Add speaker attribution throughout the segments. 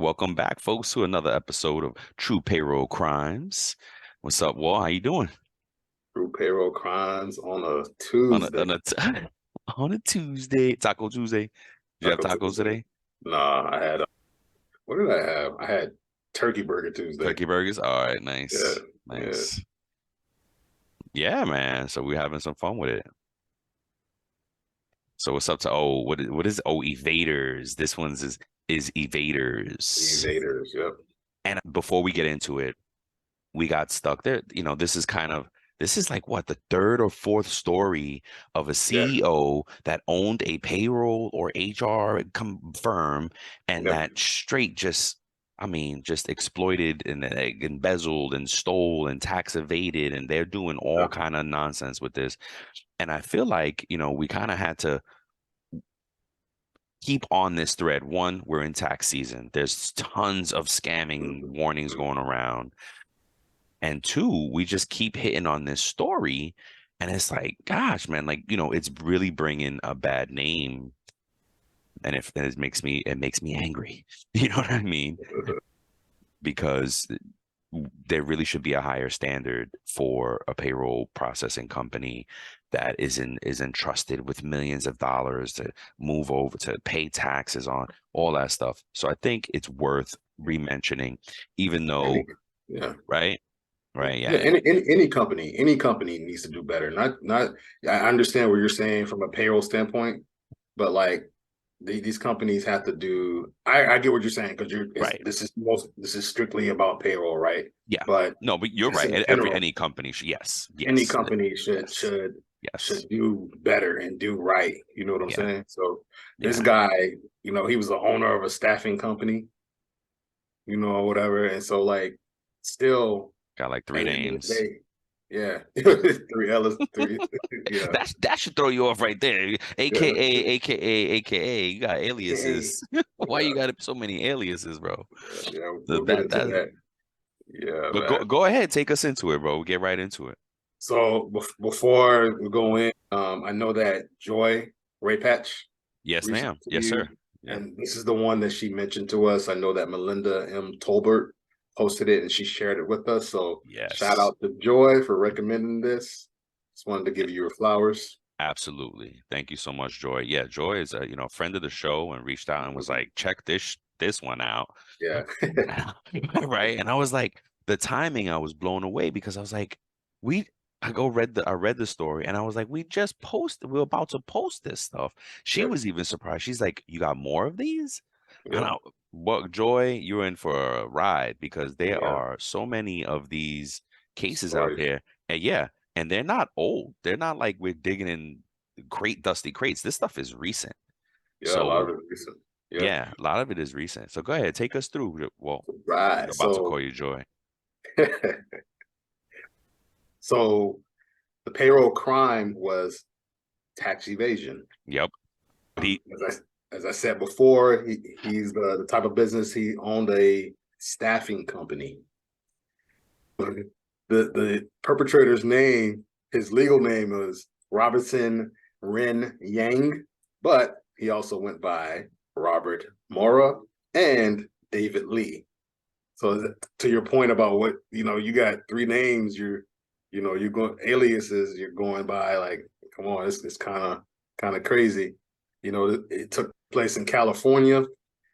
Speaker 1: Welcome back, folks, to another episode of True Payroll Crimes. What's up, Walt? How you doing?
Speaker 2: True Payroll Crimes on a
Speaker 1: On a
Speaker 2: Tuesday.
Speaker 1: on a on a Tuesday, Taco Tuesday. Did you have
Speaker 2: Taco
Speaker 1: tacos
Speaker 2: Tuesday.
Speaker 1: today?
Speaker 2: Nah, I had what did I have? I had Turkey Burger Tuesday.
Speaker 1: Turkey burgers? All right,
Speaker 2: Yeah,
Speaker 1: nice.
Speaker 2: yeah.
Speaker 1: Nice. Yeah, man. So we're having some fun with it. So what's up to what is evaders? This one's is evaders.
Speaker 2: Invaders. Yep.
Speaker 1: And before we get into it, we got stuck there. This is like what, the third or fourth story of a
Speaker 2: Yeah.
Speaker 1: CEO that owned a payroll or HR firm and
Speaker 2: Yep.
Speaker 1: that straight just, I mean, just exploited and embezzled and stole and tax evaded, and they're doing all
Speaker 2: Yep.
Speaker 1: kind of nonsense with this. And I feel like, we kind of had to keep on this thread. One, we're in tax season. There's tons of scamming
Speaker 2: Mhm.
Speaker 1: warnings going around. And two, we just keep hitting on this story. And it's like, gosh, man, like, it's really bringing a bad name. And if and it makes me angry. You know what I mean? Because there really should be a higher standard for a payroll processing company that is entrusted with millions of dollars to move over to pay taxes on all that stuff. So I think it's worth re-mentioning, even
Speaker 2: Any,
Speaker 1: though,
Speaker 2: yeah.
Speaker 1: right? Right,
Speaker 2: Yeah.
Speaker 1: yeah.
Speaker 2: Any company needs to do better. Not. I understand what you're saying from a payroll standpoint, but like these companies have to do. I get what you're saying because
Speaker 1: Right.
Speaker 2: this is strictly about payroll, right?
Speaker 1: Yeah.
Speaker 2: But
Speaker 1: No, but you're
Speaker 2: just
Speaker 1: right.
Speaker 2: in
Speaker 1: Every
Speaker 2: general,
Speaker 1: any company should, yes,
Speaker 2: any
Speaker 1: yes,
Speaker 2: company should
Speaker 1: yes,
Speaker 2: should
Speaker 1: yes.
Speaker 2: should do better and do right. You know what I'm
Speaker 1: Yeah,
Speaker 2: saying? So this
Speaker 1: yeah.
Speaker 2: guy, he was the owner of a staffing company, or whatever. And so like still
Speaker 1: Got like three
Speaker 2: at the end of the
Speaker 1: names.
Speaker 2: day, yeah. Three L's, three, yeah,
Speaker 1: That should throw you off right there.
Speaker 2: yeah.
Speaker 1: AKA, AKA, AKA. You got
Speaker 2: AKA,
Speaker 1: aliases. Why you
Speaker 2: yeah,
Speaker 1: got so many aliases, bro?
Speaker 2: yeah,
Speaker 1: So
Speaker 2: we'll get into
Speaker 1: that.
Speaker 2: that. Yeah,
Speaker 1: But go
Speaker 2: man.
Speaker 1: go ahead, take us into it, bro. We'll get right into it.
Speaker 2: So before we go in, I know that Joy Rapach
Speaker 1: Yes,
Speaker 2: reached out
Speaker 1: ma'am.
Speaker 2: to
Speaker 1: Yes,
Speaker 2: you,
Speaker 1: sir. Yep.
Speaker 2: and this is the one that she mentioned to us. I know that Melinda M. Tolbert posted it and she shared it with us. So shout
Speaker 1: Yes.
Speaker 2: out to Joy for recommending this. Just wanted to give you your flowers.
Speaker 1: Absolutely. Thank you so much, Joy. Yeah, Joy is a friend of the show and reached out and was like, check this one out.
Speaker 2: Yeah.
Speaker 1: Right. And I was like, the timing, I was blown away because I was like, we I read the story and I was like, we're about to post this stuff. She
Speaker 2: Yep.
Speaker 1: was even surprised. She's like, you got more of these? And
Speaker 2: Yep.
Speaker 1: I well, Joy, you're in for a ride because there
Speaker 2: Yeah.
Speaker 1: are so many of these cases out
Speaker 2: Stories.
Speaker 1: there. And yeah, and they're not old. They're not like we're digging in dusty crates. This stuff is recent.
Speaker 2: Yeah. A lot of
Speaker 1: So
Speaker 2: it recent. Yep.
Speaker 1: yeah, a lot of it is recent. So go ahead, take us through. Well,
Speaker 2: Right.
Speaker 1: I'm about to
Speaker 2: So,
Speaker 1: call you Joy.
Speaker 2: so the payroll crime was tax evasion.
Speaker 1: Yep. But he,
Speaker 2: As I said before, he's the type of business he owned a staffing company. The perpetrator's name, his legal name was Robertson Ren Yang, but he also went by Robert Mora and David Lee. So to your point about what you got three names, you're going aliases, you're going by like, come on, it's kind of crazy. It took place in California.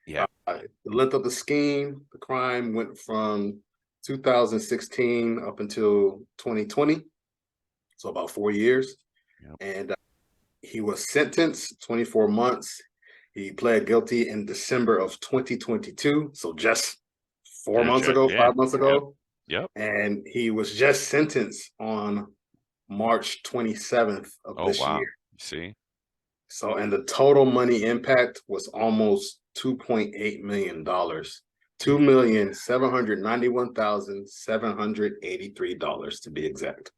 Speaker 1: yeah,
Speaker 2: The length of the scheme, the crime went from 2016 up until 2020, so about 4 years.
Speaker 1: yep.
Speaker 2: And he was sentenced 24 months. He pled guilty in December of 2022, so just 4 months ago,
Speaker 1: Yeah,
Speaker 2: 5 months
Speaker 1: yep,
Speaker 2: ago.
Speaker 1: yep.
Speaker 2: And he was just sentenced on March 27th of
Speaker 1: Oh
Speaker 2: this year.
Speaker 1: wow. You see?
Speaker 2: So, and the total money impact was almost $2.8 million. $2,791,783 to be exact.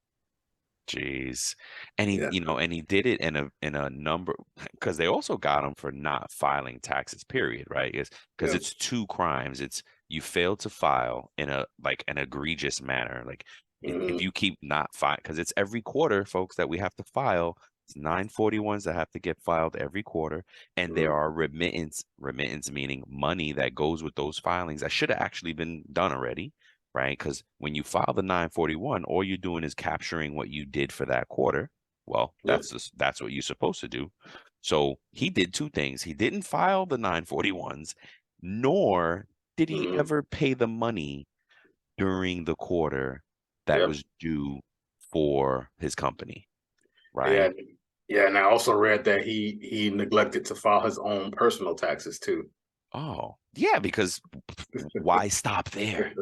Speaker 1: Jeez. And
Speaker 2: Yeah.
Speaker 1: he did it in a number because they also got him for not filing taxes, period, right? It's because
Speaker 2: Yeah.
Speaker 1: it's two crimes. It's you failed to file in a like an egregious manner. Like if
Speaker 2: Mhm.
Speaker 1: you keep not file because it's every quarter, folks, that we have to file 941s that have to get filed every quarter, and there
Speaker 2: Mm-hmm.
Speaker 1: are remittance meaning money that goes with those filings that should have actually been done already, right? Because when you file the 941, all you're doing is capturing what you did for that quarter. Well,
Speaker 2: Yep.
Speaker 1: that's what you're supposed to do. So he did two things. He didn't file the 941s, nor did he
Speaker 2: Mm-hmm.
Speaker 1: ever pay the money during the quarter that
Speaker 2: Yep.
Speaker 1: was due for his company,
Speaker 2: Yeah.
Speaker 1: right?
Speaker 2: Yeah. And I also read that he neglected to file his own personal taxes too.
Speaker 1: Oh, yeah, because why stop there,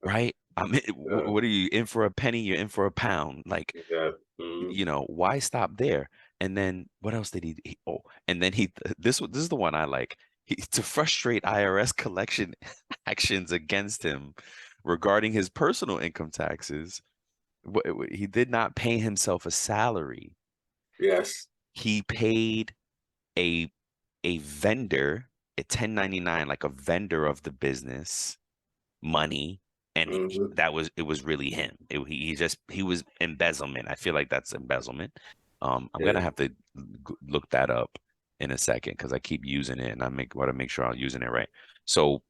Speaker 1: right? I mean,
Speaker 2: Yeah.
Speaker 1: what are you in for a penny? You're in for a pound. Like,
Speaker 2: Yeah. Mm-hmm.
Speaker 1: why stop there? And then what else did oh, and then this is the one I like. To frustrate IRS collection actions against him regarding his personal income taxes, he did not pay himself a salary.
Speaker 2: Yes.
Speaker 1: He paid a vendor, a 1099, like a vendor of the business money, and
Speaker 2: Mm-hmm.
Speaker 1: it was really him. He was embezzlement. I feel like that's embezzlement. I'm
Speaker 2: Yeah.
Speaker 1: gonna have to look that up in a second because I keep using it and want to make sure I'm using it right. So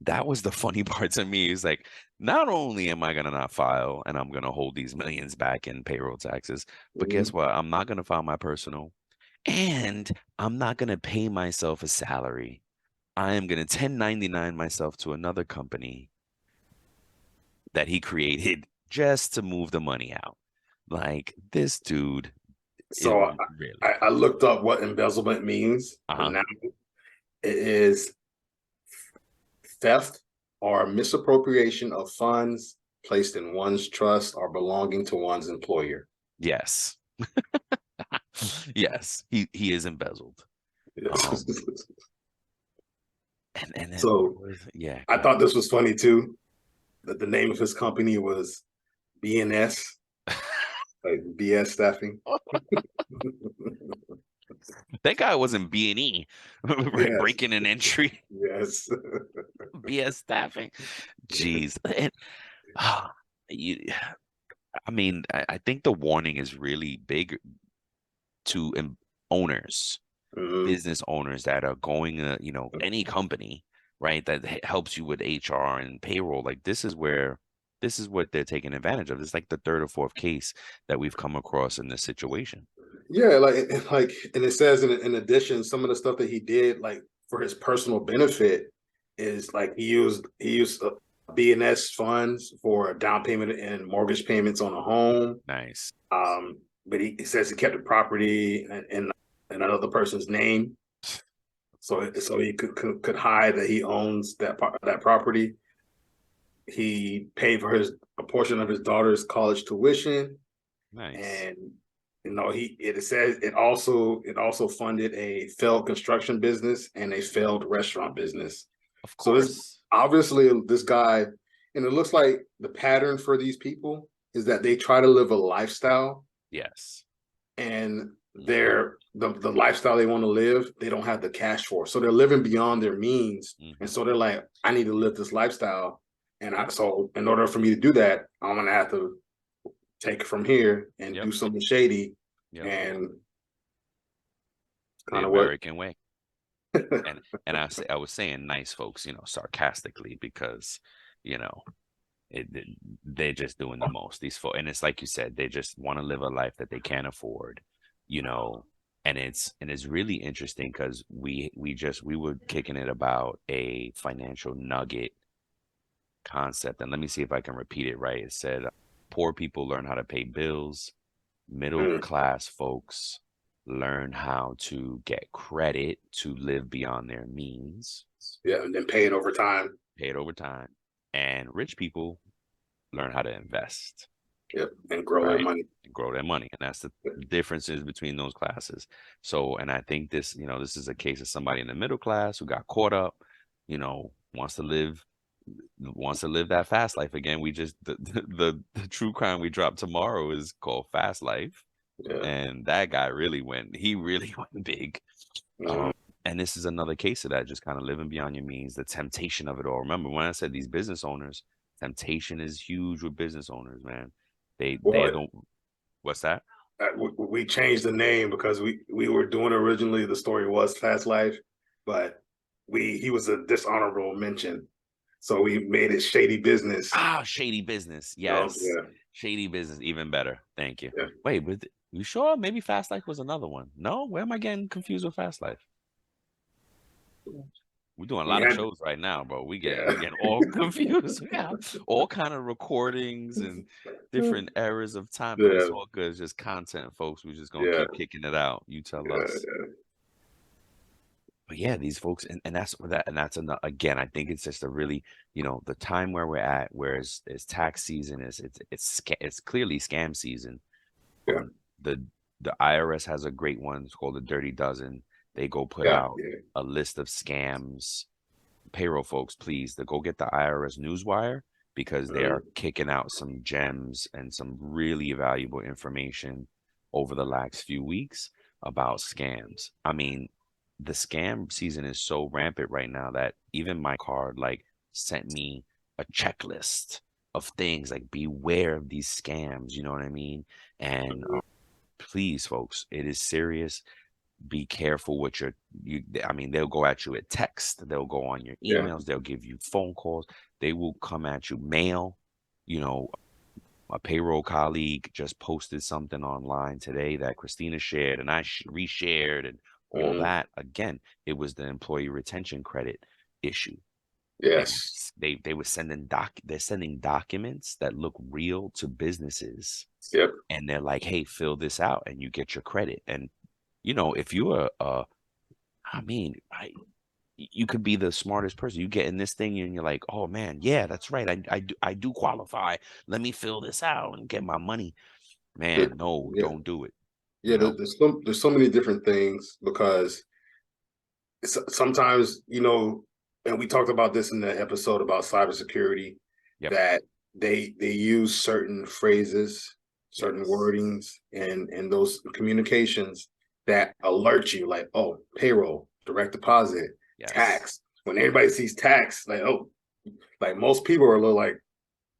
Speaker 1: that was the funny part to me. Is like, not only am I gonna not file and I'm gonna hold these millions back in payroll taxes, but
Speaker 2: Mm-hmm.
Speaker 1: guess what? I'm not gonna file my personal, and I'm not gonna pay myself a salary. I am gonna 1099 myself to another company that he created just to move the money out. Like, this dude, it
Speaker 2: So
Speaker 1: really.
Speaker 2: I looked up what embezzlement means, and
Speaker 1: Uh-huh.
Speaker 2: now it is theft or misappropriation of funds placed in one's trust or belonging to one's employer.
Speaker 1: Yes. Yes. He is embezzled.
Speaker 2: Yes.
Speaker 1: Um, and then what
Speaker 2: So
Speaker 1: was, yeah,
Speaker 2: I
Speaker 1: go ahead.
Speaker 2: thought this was funny too. That the name of his company was BNS, like BS staffing.
Speaker 1: That guy wasn't B&E, right?
Speaker 2: Yes,
Speaker 1: Breaking an entry,
Speaker 2: yes.
Speaker 1: BS staffing. Jeez. And you, I mean, I think the warning is really big to owners,
Speaker 2: Mhm.
Speaker 1: business owners that are going to, any company, right, that helps you with HR and payroll. Like, this is what they're taking advantage of. It's like the third or fourth case that we've come across in this situation.
Speaker 2: Yeah, and it says in addition, some of the stuff that he did, like for his personal benefit, is like he used BNS funds for down payment and mortgage payments on a home.
Speaker 1: Nice.
Speaker 2: But he says he kept the property in another person's name, so he could hide that he owns that property. He paid for his a portion of his daughter's college tuition,
Speaker 1: Nice.
Speaker 2: and it says it also funded a failed construction business and a failed restaurant business.
Speaker 1: Of
Speaker 2: So this
Speaker 1: course.
Speaker 2: obviously this guy, and it looks like the pattern for these people is that they try to live a lifestyle,
Speaker 1: Yes.
Speaker 2: and
Speaker 1: Hmm.
Speaker 2: the lifestyle they want to live, they don't have the cash for. So they're living beyond their means. And
Speaker 1: Hmm.
Speaker 2: so they're like, I need to live this lifestyle.
Speaker 1: Yep.
Speaker 2: So in order for me to do that, I'm gonna have to take it from here and
Speaker 1: Yep.
Speaker 2: do something shady.
Speaker 1: Yep.
Speaker 2: And
Speaker 1: The
Speaker 2: kind of what
Speaker 1: American way. And I was saying nice folks, sarcastically, because, you know, they're just doing the most, these folks. And it's like you said, they just want to live a life that they can't afford, you know. And it's really interesting because we were kicking it about a financial nugget concept. And let me see if I can repeat it right. It said, poor people learn how to pay bills, middle
Speaker 2: mm,
Speaker 1: class folks learn how to get credit to live beyond their means,
Speaker 2: yeah, and then pay it over time.
Speaker 1: pay it over time, and rich people learn how to invest,
Speaker 2: Yep, and grow their
Speaker 1: right?
Speaker 2: money.
Speaker 1: And grow their money. And that's the differences between those classes. So, and I think this is a case of somebody in the middle class who got caught up, wants to live that fast life again. We just the true crime we dropped tomorrow is called Fast Life.
Speaker 2: Yeah.
Speaker 1: And that guy he really went big.
Speaker 2: Mm,
Speaker 1: Um, and this is another case of that, just kind of living beyond your means, the temptation of it all. Remember when I said these business owners, temptation is huge with business owners, man. They
Speaker 2: well,
Speaker 1: don't, what's that?
Speaker 2: we changed the name because we were doing originally the story was Fast Life, but he was a dishonorable mention, so we made it Shady Business.
Speaker 1: Ah, Shady Business.
Speaker 2: So,
Speaker 1: Yes.
Speaker 2: yeah,
Speaker 1: Shady Business, even better. Thank you.
Speaker 2: yeah.
Speaker 1: Wait, but you sure? Maybe Fast Life was another one. No? Where am I getting confused with Fast Life? We're doing a
Speaker 2: We
Speaker 1: lot of
Speaker 2: had,
Speaker 1: shows right now, bro. We
Speaker 2: yeah,
Speaker 1: getting all confused. We have all kind of recordings and different eras of time, but it's
Speaker 2: yeah,
Speaker 1: all good. It's just content, folks. We're just gonna
Speaker 2: yeah,
Speaker 1: keep kicking it out. You tell us.
Speaker 2: yeah,
Speaker 1: But yeah, these folks, and that's where that, and that's another, again, I think it's just a really, the time where we're at, where it's tax season, it's clearly scam season.
Speaker 2: yeah,
Speaker 1: The IRS has a great one. It's called the Dirty Dozen. They go put
Speaker 2: yeah,
Speaker 1: out
Speaker 2: yeah.
Speaker 1: a list of scams. Payroll folks, please, to go get the IRS Newswire because they are
Speaker 2: Mhm.
Speaker 1: kicking out some gems and some really valuable information over the last few weeks about scams. I mean, the scam season is so rampant right now that even my card like sent me a checklist of things like beware of these scams, you know what I mean? And
Speaker 2: Mhm.
Speaker 1: please, folks, it is serious. Be careful with I mean, they'll go at you at text, they'll go on your
Speaker 2: Yeah,
Speaker 1: emails, they'll give you phone calls, they will come at you mail. You know, a payroll colleague just posted something online today that Christina shared and I reshared and all
Speaker 2: mhm.
Speaker 1: that. Again, it was the employee retention credit issue. They were
Speaker 2: Yes,
Speaker 1: they were they're sending documents that look real to businesses
Speaker 2: yep,
Speaker 1: and they're like, hey, fill this out and you get your credit. And if you're I mean, you could be the smartest person. You get in this thing and you're like, oh man, yeah, that's right. I do qualify. Let me fill this out and get my money. Man, no,
Speaker 2: yeah,
Speaker 1: don't do it.
Speaker 2: yeah.
Speaker 1: You know?
Speaker 2: There's so many different things because sometimes and we talked about this in the episode about cybersecurity,
Speaker 1: Yep.
Speaker 2: that they use certain phrases, certain
Speaker 1: Yes.
Speaker 2: wordings, and those communications that alert you, like, oh, payroll, direct deposit,
Speaker 1: Yes.
Speaker 2: tax. When everybody sees tax, like, oh, like most people are a little like,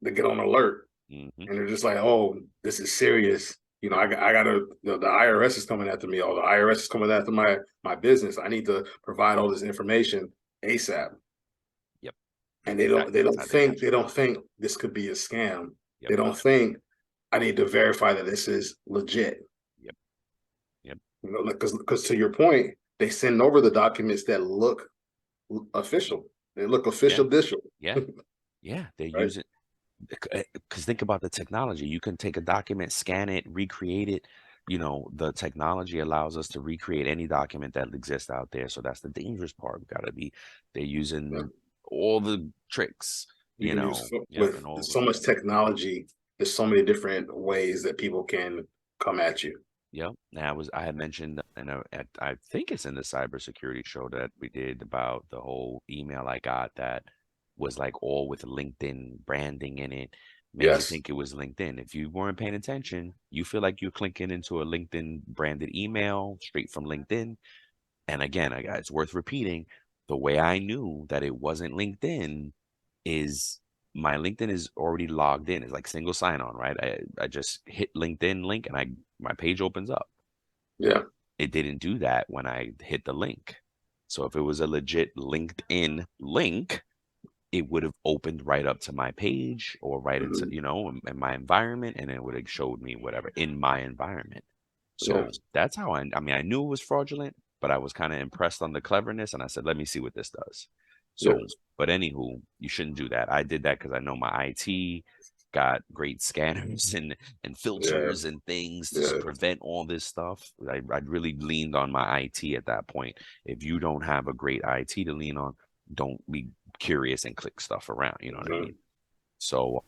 Speaker 2: they get on alert
Speaker 1: Hmm.
Speaker 2: and they're just like, oh, this is serious.
Speaker 1: Yep.
Speaker 2: I gotta, the IRS is coming after me, or the IRS is coming after my business. I need to provide all this information ASAP.
Speaker 1: Yep.
Speaker 2: And
Speaker 1: Exactly. That's how they get
Speaker 2: they
Speaker 1: you.
Speaker 2: don't think this could be a scam.
Speaker 1: Yep.
Speaker 2: They don't think I need to verify that this is legit.
Speaker 1: Yep. Yep.
Speaker 2: Because to your point, they send over the documents that look official. They look
Speaker 1: Yeah.
Speaker 2: official,
Speaker 1: Yeah. Yeah. They
Speaker 2: right?
Speaker 1: use it because think about the technology. You can take a document, scan it, recreate it. The technology allows us to recreate any document that exists out there. So that's the dangerous part. We gotta be, they're
Speaker 2: Yeah.
Speaker 1: using all the tricks,
Speaker 2: You can use
Speaker 1: yep,
Speaker 2: with
Speaker 1: and all the,
Speaker 2: so much technology. There's so many different ways that people can come at you.
Speaker 1: yep. Now I had mentioned, I think it's in the cybersecurity show that we did about the whole email I got that was like all with LinkedIn branding in it. Made you
Speaker 2: Yes.
Speaker 1: think it was LinkedIn. If you weren't paying attention, you feel like you're clicking into a LinkedIn branded email straight from LinkedIn. And again, it's worth repeating. The way I knew that it wasn't LinkedIn is my LinkedIn is already logged in. It's like single sign on, right? I just hit LinkedIn link and my page opens up.
Speaker 2: Yeah.
Speaker 1: It didn't do that when I hit the link. So if it was a legit LinkedIn link, it would have opened right up to my page or right into,
Speaker 2: Mhm.
Speaker 1: in my environment, and it would have showed me whatever in my environment. So
Speaker 2: Yes.
Speaker 1: that's how I mean, I knew it was fraudulent, but I was kind of impressed on the cleverness and I said, let me see what this does. So,
Speaker 2: Yes.
Speaker 1: but anywho, you shouldn't do that. I did that because I know my IT got great scanners and
Speaker 2: Yeah.
Speaker 1: filters and things to
Speaker 2: Yeah.
Speaker 1: prevent all this stuff. I really leaned on my IT at that point. If you don't have a great IT to lean on, don't be curious and click stuff around. You know what I
Speaker 2: Mhm.
Speaker 1: mean? So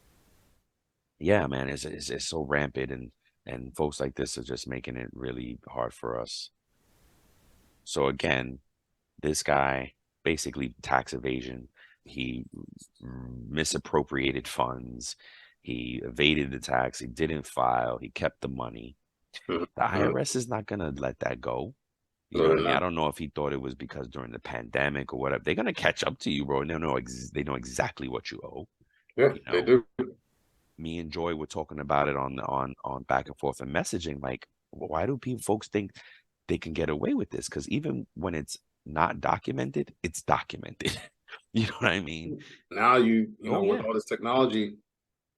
Speaker 1: yeah, man, it's so rampant and folks like this are just making it really hard for us. So again, this guy basically tax evasion. He misappropriated funds. He evaded the tax. He didn't file. He kept the money. The
Speaker 2: Mhm.
Speaker 1: IRS is not gonna let that go. You know
Speaker 2: No,
Speaker 1: what I
Speaker 2: they're
Speaker 1: mean? I
Speaker 2: not.
Speaker 1: don't know if he thought it was because during the pandemic or whatever. They're gonna catch up to you, bro. And they know exactly what you owe.
Speaker 2: Yeah,
Speaker 1: You
Speaker 2: they
Speaker 1: know,
Speaker 2: do.
Speaker 1: me and Joy were talking about it on back and forth and messaging. Like, Why do folks think they can get away with this? Because even when it's not documented, it's documented. You know what I mean?
Speaker 2: Now you
Speaker 1: Oh
Speaker 2: know, with
Speaker 1: yeah,
Speaker 2: all this technology,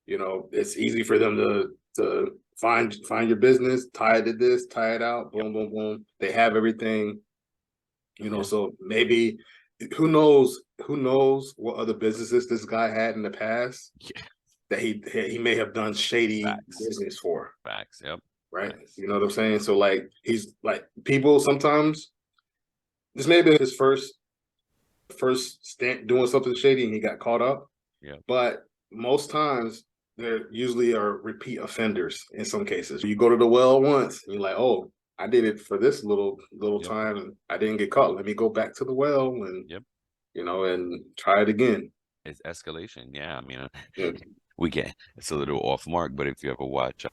Speaker 2: you know, it's easy for them to find your business, tie it to this, tie it out,
Speaker 1: yep,
Speaker 2: boom, boom, boom. They have everything, you know,
Speaker 1: yeah,
Speaker 2: so maybe who knows what other businesses this guy had in the past
Speaker 1: yeah.
Speaker 2: that he may have done shady
Speaker 1: Facts,
Speaker 2: business for,
Speaker 1: facts. Yep,
Speaker 2: right?
Speaker 1: facts.
Speaker 2: You know what I'm saying? So like he's like people sometimes this may have been his first stint doing something shady and he got caught up.
Speaker 1: Yep,
Speaker 2: But most times there usually are repeat offenders in some cases. You go to the well once and you're like, oh, I did it for this little
Speaker 1: yep,
Speaker 2: time and I didn't get caught. Let me go back to the well and
Speaker 1: yep.
Speaker 2: and try it again.
Speaker 1: It's escalation. Yeah, I mean,
Speaker 2: Yeah.
Speaker 1: we get it's a little off mark, but if you ever watch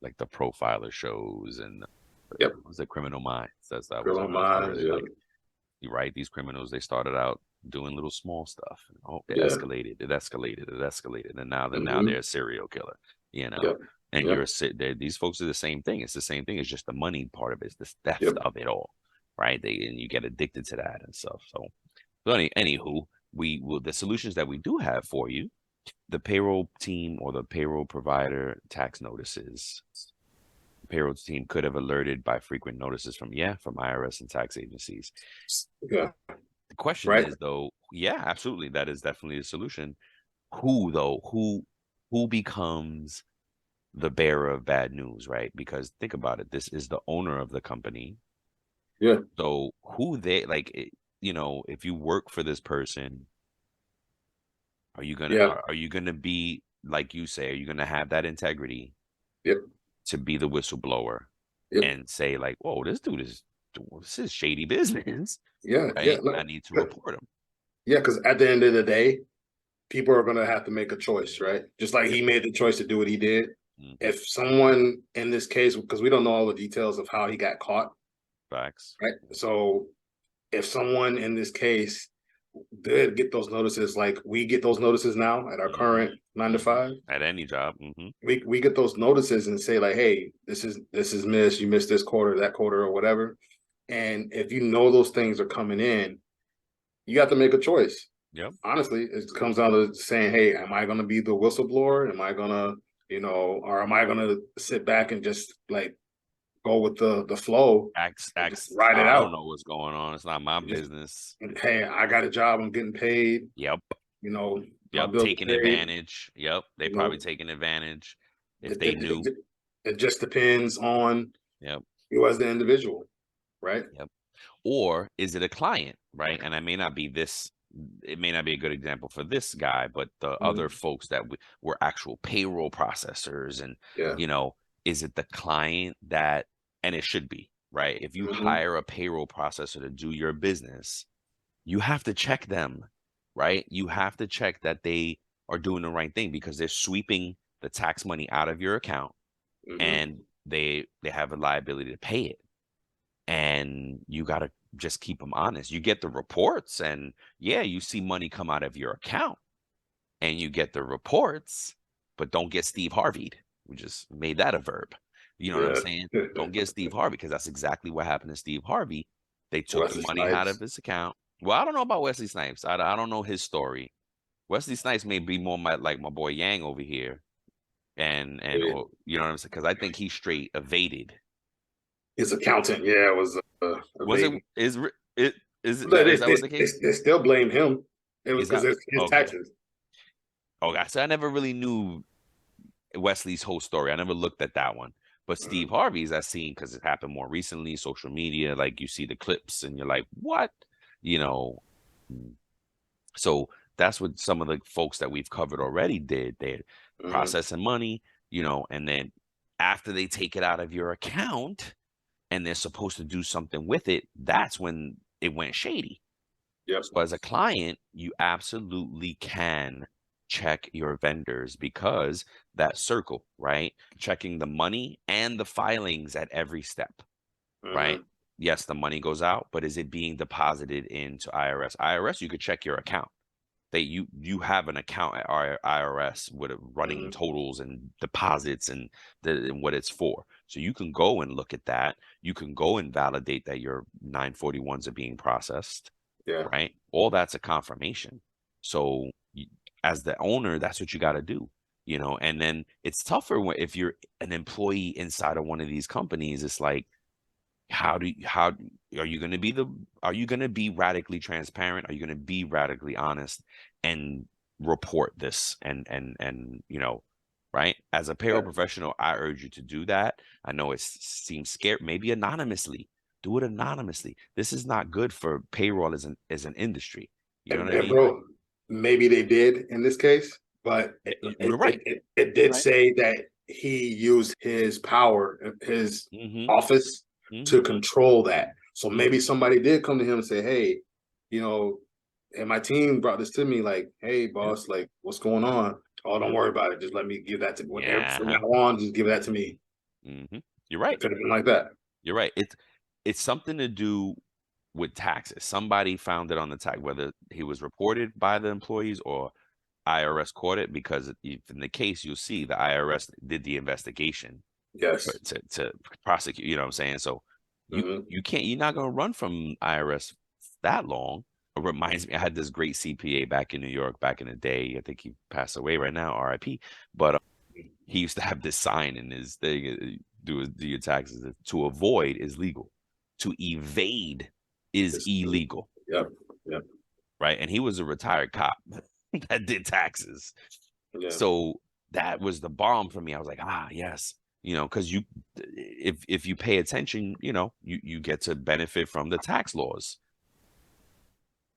Speaker 1: like the profiler shows and
Speaker 2: Yep.
Speaker 1: what was it Criminal Minds? That was
Speaker 2: Criminal
Speaker 1: another I
Speaker 2: minds.
Speaker 1: really
Speaker 2: Yeah.
Speaker 1: like. You right, these criminals they started out doing little small stuff. Oh,
Speaker 2: Yeah.
Speaker 1: it escalated, and now
Speaker 2: Hmm.
Speaker 1: they're a serial killer. You know,
Speaker 2: Yep.
Speaker 1: and
Speaker 2: Yep.
Speaker 1: you're these folks are the same thing. It's the same thing. It's just the money part of it. It's the theft
Speaker 2: Yep.
Speaker 1: of it all, right? And you get addicted to that and stuff. So anywho, we will the solutions that we do have for you, the payroll team or the payroll provider tax notices. Payroll team could have alerted by frequent notices from IRS and tax agencies.
Speaker 2: Yeah.
Speaker 1: The question
Speaker 2: Right.
Speaker 1: is though, yeah, absolutely, that is definitely a solution. Who though? Who becomes the bearer of bad news, right? Because think about it, this is the owner of the company.
Speaker 2: Yeah.
Speaker 1: So who they like, if you work for this person,
Speaker 2: Yeah.
Speaker 1: are you gonna be like you say, are you gonna have that integrity
Speaker 2: Yep.
Speaker 1: to be the whistleblower
Speaker 2: Yep.
Speaker 1: and say like, whoa, this is shady business,
Speaker 2: Yeah. Yeah.
Speaker 1: right? I
Speaker 2: Look,
Speaker 1: need to report him.
Speaker 2: yeah. Because at the end of the day, people are going to have to make a choice, right? Just like
Speaker 1: Yep.
Speaker 2: he made the choice to do what he did.
Speaker 1: Hmm.
Speaker 2: If someone in this case, because we don't know all the details of how he got caught,
Speaker 1: Facts.
Speaker 2: right? So if someone in this case did get those notices, like we get those notices now at our
Speaker 1: Hmm.
Speaker 2: current nine to
Speaker 1: Hmm.
Speaker 2: five,
Speaker 1: At any job. Hmm.
Speaker 2: we get those notices and say like, hey, this is missed. You missed this quarter, that quarter, or whatever. And if you know those things are coming in, you have to make a choice.
Speaker 1: Yep.
Speaker 2: Honestly, it comes down to saying, hey, am I going to be the whistleblower? Am I going to, or am I going to sit back and just like go with the flow and just
Speaker 1: Acts.
Speaker 2: ride it
Speaker 1: I don't
Speaker 2: out?
Speaker 1: know what's going on. It's not my
Speaker 2: Just,
Speaker 1: business.
Speaker 2: hey, I got a job. I'm getting paid.
Speaker 1: Yep.
Speaker 2: My
Speaker 1: Yep.
Speaker 2: bills
Speaker 1: Taking
Speaker 2: are paid.
Speaker 1: advantage. Yep. They
Speaker 2: You
Speaker 1: probably
Speaker 2: know,
Speaker 1: taking advantage if
Speaker 2: it,
Speaker 1: they
Speaker 2: it,
Speaker 1: knew.
Speaker 2: it, it just depends on
Speaker 1: Yep.
Speaker 2: you as the individual, right?
Speaker 1: Yep. Or is it a client, right? And I may not be this, it may not be a good example for this guy, but the other
Speaker 2: Mhm.
Speaker 1: folks that were actual payroll processors and,
Speaker 2: Yeah.
Speaker 1: you know, is it the client that, and it should be, right? If you
Speaker 2: Hmm.
Speaker 1: hire a payroll processor to do your business, you have to check them, right? You have to check that they are doing the right thing because they're sweeping the tax money out of your account
Speaker 2: Hmm.
Speaker 1: and they have a liability to pay it. And you got to just keep them honest. You get the reports and yeah, you see money come out of your account and you get the reports, but don't get Steve Harvey'd. We just made that a verb. You know what I'm
Speaker 2: Yeah.
Speaker 1: saying? Don't get Steve Harvey because that's exactly what happened to Steve Harvey. They took the
Speaker 2: Wesley
Speaker 1: money out of
Speaker 2: Snipes.
Speaker 1: his account. Well, I don't know about Wesley Snipes. I don't know his story. Wesley Snipes may be more like my boy Yang over here, and
Speaker 2: Yeah.
Speaker 1: or you know what I'm saying? Because I think he straight evaded.
Speaker 2: His accountant, yeah, was a
Speaker 1: Was it
Speaker 2: baby.
Speaker 1: it is
Speaker 2: They,
Speaker 1: that
Speaker 2: they,
Speaker 1: is that
Speaker 2: they,
Speaker 1: was the
Speaker 2: they,
Speaker 1: case?
Speaker 2: they still blame him. It was
Speaker 1: Is
Speaker 2: because
Speaker 1: that
Speaker 2: it's his
Speaker 1: okay?
Speaker 2: taxes.
Speaker 1: Okay, so I never really knew Wesley's whole story. I never looked at that one. But Steve
Speaker 2: Mhm.
Speaker 1: Harvey's I've seen because it happened more recently, social media, like you see the clips and you're like, what? You know, mm. So that's what some of the folks that we've covered already did. They're
Speaker 2: Mhm.
Speaker 1: processing money, and then after they take it out of your account and they're supposed to do something with it, that's when it went shady.
Speaker 2: Yep.
Speaker 1: So as a client, you absolutely can check your vendors because that circle, right? Checking the money and the filings at every step, right?
Speaker 2: Mhm.
Speaker 1: Yes, the money goes out, but is it being deposited into IRS? IRS, you could check your account. you have an account at IRS with running totals and deposits and and what it's for. So you can go and look at that. You can go and validate that your 941s are being processed,
Speaker 2: Yeah.
Speaker 1: right? All that's a confirmation. So as the owner, that's what you got to do, and then it's tougher if you're an employee inside of one of these companies. It's like, how are you going to be radically transparent? Are you going to be radically honest and report this and right? As a payroll professional, I urge you to do that. I know it seems scary, maybe anonymously. Do it anonymously. This is not good for payroll as an industry. You know what I
Speaker 2: And
Speaker 1: mean?
Speaker 2: bro, maybe they did in this case, but
Speaker 1: You're right.
Speaker 2: it
Speaker 1: You're
Speaker 2: did
Speaker 1: right.
Speaker 2: say that he used his power, his
Speaker 1: Mm-hmm.
Speaker 2: office
Speaker 1: Mm-hmm.
Speaker 2: to control that. So
Speaker 1: Mm-hmm.
Speaker 2: maybe somebody did come to him and say, hey, you know, and my team brought this to me, like, hey,
Speaker 1: Yeah.
Speaker 2: boss, like, what's going on? Oh, don't worry about it. Just let me give that to whatever from
Speaker 1: Yeah.
Speaker 2: now on, just give that to me.
Speaker 1: Mm-hmm. You're right.
Speaker 2: It could have been like that.
Speaker 1: You're right. It's something to do with taxes. Somebody found it on the tax, whether he was reported by the employees or IRS caught it, because if in the case you'll see the IRS did the investigation
Speaker 2: Yes.
Speaker 1: to prosecute. You know what I'm saying? So
Speaker 2: Mm-hmm.
Speaker 1: you're not gonna run from IRS that long. It reminds me, I had this great CPA back in New York back in the day. I think he passed away right now, RIP. But he used to have this sign in his thing: do your taxes. To avoid is legal. To evade is illegal,
Speaker 2: Yep. Yep.
Speaker 1: right? And he was a retired cop that did taxes.
Speaker 2: Yeah.
Speaker 1: So that was the bomb for me. I was like, yes, because if you pay attention, you get to benefit from the tax laws,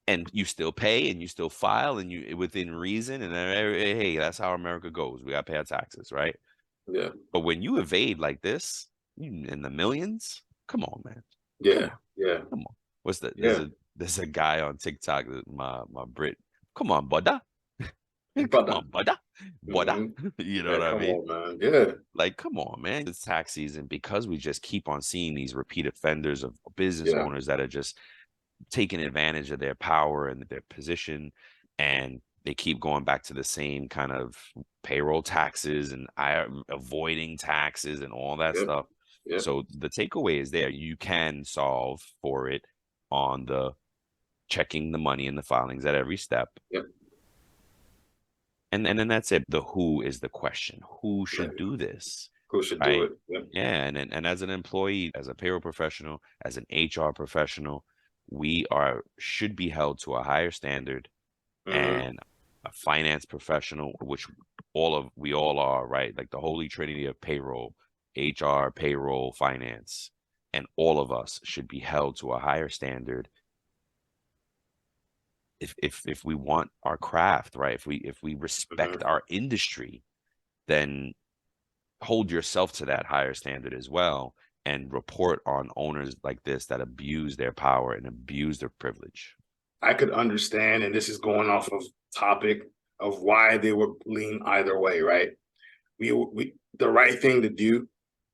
Speaker 1: and you still pay and you still file and you within reason, and hey, that's how America goes. We got to pay our taxes, right?
Speaker 2: Yeah.
Speaker 1: But when you evade like this, in the millions, come on, man. Come
Speaker 2: Yeah.
Speaker 1: on.
Speaker 2: Yeah.
Speaker 1: Come on. What's that? There's
Speaker 2: Yeah.
Speaker 1: a guy on TikTok, my Brit. Come on, brother. Come
Speaker 2: Brother.
Speaker 1: on, brother. Brother.
Speaker 2: Mm-hmm.
Speaker 1: You know
Speaker 2: Yeah,
Speaker 1: what I
Speaker 2: come
Speaker 1: mean?
Speaker 2: on, man. Yeah.
Speaker 1: Like, come on, man. It's tax season, because we just keep on seeing these repeat offenders of business
Speaker 2: Yeah.
Speaker 1: owners that are just taking advantage of their power and their position, and they keep going back to the same kind of payroll taxes and avoiding taxes and all that
Speaker 2: Yep.
Speaker 1: stuff.
Speaker 2: Yep.
Speaker 1: So the takeaway is there. You can solve for it on the checking the money and the filings at every step.
Speaker 2: Yep.
Speaker 1: And then that's it. The who is the question. Who
Speaker 2: Right.
Speaker 1: should do this?
Speaker 2: Who should do
Speaker 1: Right?
Speaker 2: it? Yep.
Speaker 1: Yeah. And as an employee, as a payroll professional, as an HR professional, we should be held to a higher standard,
Speaker 2: Mm-hmm.
Speaker 1: and a finance professional, which we all are, right? Like the holy trinity of payroll, HR, payroll, finance, and all of us should be held to a higher standard if we want our craft, right? If we respect
Speaker 2: Mm-hmm.
Speaker 1: our industry, then hold yourself to that higher standard as well, and report on owners like this that abuse their power and abuse their privilege.
Speaker 2: I could understand, and this is going off of topic of why they would lean either way, right? We the right thing to do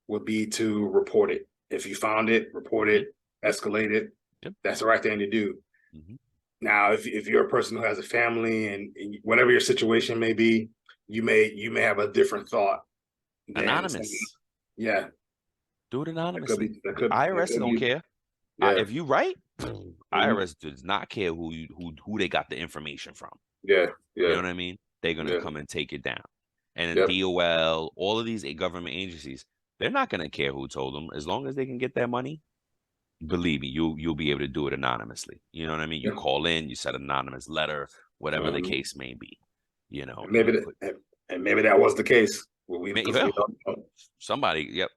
Speaker 2: would be to report it. If you found it, report
Speaker 1: Hmm.
Speaker 2: it, escalate it.
Speaker 1: Yep.
Speaker 2: That's the right thing to do.
Speaker 1: Hmm.
Speaker 2: Now, if you're a person who has a family and whatever your situation may be, you may have a different thought than someone.
Speaker 1: Anonymous.
Speaker 2: Yeah,
Speaker 1: Do it
Speaker 2: that could
Speaker 1: anonymously.
Speaker 2: be that could that
Speaker 1: IRS
Speaker 2: could
Speaker 1: don't
Speaker 2: be.
Speaker 1: care.
Speaker 2: Yeah.
Speaker 1: If you right,
Speaker 2: Mm-hmm.
Speaker 1: IRS does not care who they got the information from.
Speaker 2: Yeah.
Speaker 1: You
Speaker 2: Yeah.
Speaker 1: know what I mean? They're gonna
Speaker 2: Yeah.
Speaker 1: come and take it down. And then
Speaker 2: Yep.
Speaker 1: DOL, all of these government agencies, they're not gonna care who told them, as long as they can get their money. Believe me, you'll be able to do it anonymously. You know what I mean? You
Speaker 2: Yeah.
Speaker 1: call in, you send an anonymous letter, whatever the
Speaker 2: Mm-hmm.
Speaker 1: case may be.
Speaker 2: And
Speaker 1: You
Speaker 2: maybe
Speaker 1: put
Speaker 2: that was the case. Well, because we
Speaker 1: yeah,
Speaker 2: don't know.
Speaker 1: somebody, yep,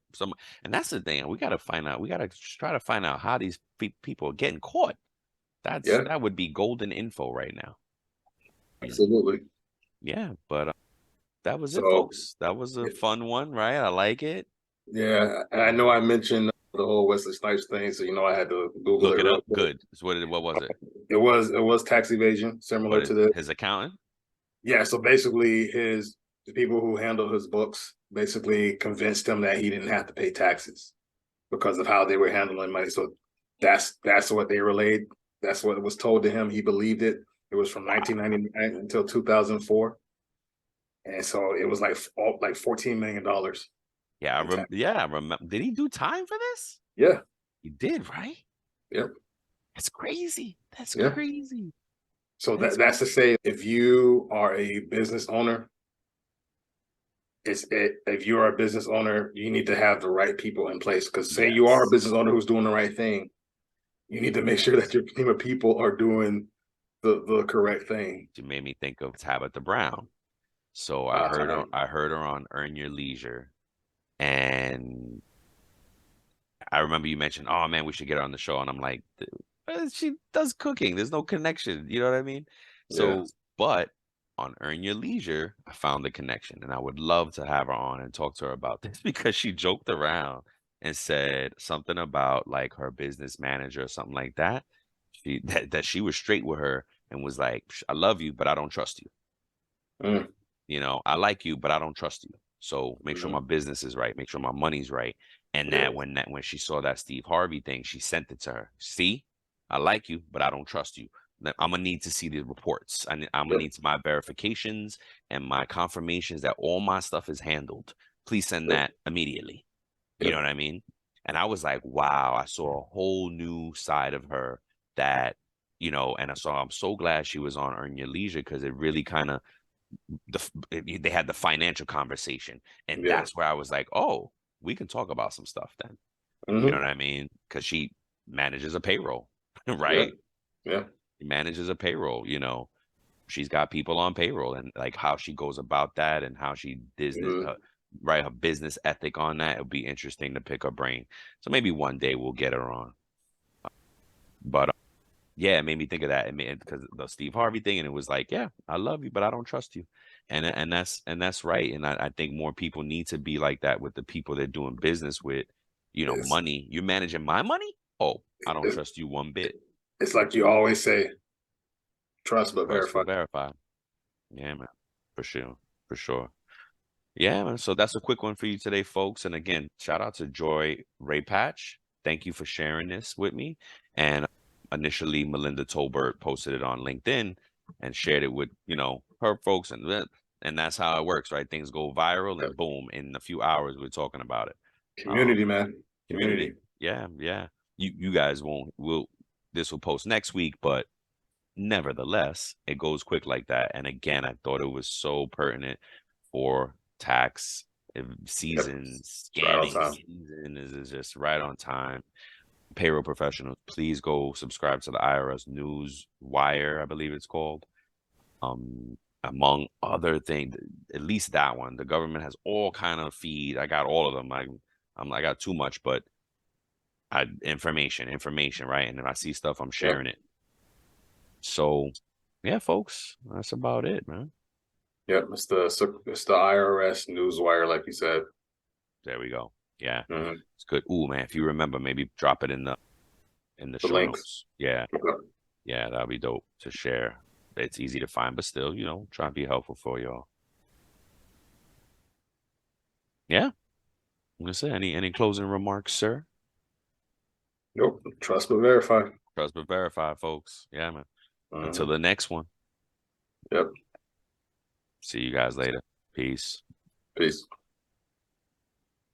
Speaker 1: and that's the thing. We got to find out. We got to try to find out how these people are getting caught.
Speaker 2: Yeah,
Speaker 1: That would be golden info right now.
Speaker 2: absolutely.
Speaker 1: Yeah, but that was it,
Speaker 2: So
Speaker 1: folks. That was a fun one, right? I like it.
Speaker 2: yeah, and I know I mentioned the whole Wesley Snipes thing, so I had to Google it
Speaker 1: Look it
Speaker 2: real
Speaker 1: up.
Speaker 2: quick.
Speaker 1: Good. So what was it?
Speaker 2: It was tax evasion, similar
Speaker 1: What
Speaker 2: to
Speaker 1: is
Speaker 2: this.
Speaker 1: his accountant?
Speaker 2: Yeah, so basically the people who handle his books basically convinced him that he didn't have to pay taxes because of how they were handling money. So that's what they relayed. That's what was told to him. He believed it. It was from 1999 until 2004, and so it was like $14 million.
Speaker 1: Yeah,
Speaker 2: In tax.
Speaker 1: I remember. Did he do time for this?
Speaker 2: Yeah.
Speaker 1: He did, right?
Speaker 2: Yep.
Speaker 1: That's crazy. That's
Speaker 2: Yeah.
Speaker 1: crazy.
Speaker 2: So
Speaker 1: That's
Speaker 2: that's to say, if you are a business owner, if you are a business owner, you need to have the right people in place. Because say you are a
Speaker 1: yes.
Speaker 2: business owner who's doing the right thing, you need to make sure that your team of people are doing the correct thing.
Speaker 1: You made me think of Tabitha Brown. So
Speaker 2: Uh,
Speaker 1: I heard her on Earn Your Leisure, and I remember you mentioned, oh man, we should get her on the show. And I'm like, she does cooking. There's no connection. You know what I mean?
Speaker 2: yeah.
Speaker 1: So, but on Earn Your Leisure, I found the connection. And I would love to have her on and talk to her about this because she joked around and said something about like her business manager or something like that. That she was straight with her and was like, I love you, but I don't trust you.
Speaker 2: Mm,
Speaker 1: You know, I like you, but I don't trust you. So make sure my
Speaker 2: mhm.
Speaker 1: business is right. Make sure my money's right. And
Speaker 2: Yeah.
Speaker 1: when she saw that Steve Harvey thing, she sent it to her. See, I like you, but I don't trust you. I'm gonna need to see the reports. I'm gonna
Speaker 2: Yep.
Speaker 1: need my verifications and my confirmations that all my stuff is handled. Please send
Speaker 2: Yep.
Speaker 1: that immediately. You know
Speaker 2: Yep.
Speaker 1: what I mean? And I was like, wow, I saw a whole new side of her that, and I'm so glad she was on Earn Your Leisure because it really kind of they had the financial conversation, and
Speaker 2: Yeah.
Speaker 1: that's where I was like, oh, we can talk about some stuff then. You know
Speaker 2: Hmm.
Speaker 1: what I mean? Because she manages a payroll,
Speaker 2: Yeah.
Speaker 1: right?
Speaker 2: Yeah.
Speaker 1: She manages a payroll. She's got people on payroll, and like how she goes about that, and how she business,
Speaker 2: Hmm.
Speaker 1: right? Her business ethic on that. It'll be interesting to pick her brain. So maybe one day we'll get her on. But yeah, it made me think of that. It made because the Steve Harvey thing, and it was like, yeah, I love you, but I don't trust you, and that's right. And I think more people need to be like that with the people they're doing business with.
Speaker 2: It's,
Speaker 1: Money. You're managing my money. Oh, I don't
Speaker 2: it's
Speaker 1: trust you one bit.
Speaker 2: it's like you always say, trust but
Speaker 1: Trust
Speaker 2: verify.
Speaker 1: but verify. Yeah, man, for sure, for sure. Yeah, man. So that's a quick one for you today, folks. And again, shout out to Joy Rapach. Thank you for sharing this with me. And initially, Melinda Tolbert posted it on LinkedIn and shared it with, her folks. And that's how it works, right? Things go viral
Speaker 2: Yep.
Speaker 1: and boom, in a few hours, we're talking about it. Um,
Speaker 2: Community, man.
Speaker 1: Community.
Speaker 2: Community.
Speaker 1: Yeah, yeah. You guys this will post next week, but nevertheless, it goes quick like that. And again, I thought it was so pertinent for tax
Speaker 2: Yep.
Speaker 1: season,
Speaker 2: It's right on
Speaker 1: scamming
Speaker 2: time.
Speaker 1: season is just right on time. Payroll professionals, please go subscribe to the IRS News Wire, I believe it's called. Among other things, at least that one. The government has all kind of feed. I got all of them. I got too much, but information, right? And if I see stuff, I'm
Speaker 2: Yep.
Speaker 1: sharing it. So, yeah, folks, that's about it, man.
Speaker 2: Yep. It's the IRS newswire, like you said.
Speaker 1: There we go. Yeah,
Speaker 2: Hmm.
Speaker 1: it's good. Ooh, man, if you remember, maybe drop it in the
Speaker 2: The
Speaker 1: show
Speaker 2: links.
Speaker 1: notes. Yeah,
Speaker 2: Okay.
Speaker 1: yeah, that'll be dope to share. It's easy to find, but still, try and be helpful for y'all. Yeah, I'm gonna say any closing remarks, sir?
Speaker 2: Nope. Trust but verify.
Speaker 1: Trust but verify, folks. Yeah, man. Until
Speaker 2: Hmm.
Speaker 1: the next one.
Speaker 2: Yep.
Speaker 1: See you guys later. Peace.
Speaker 2: Peace.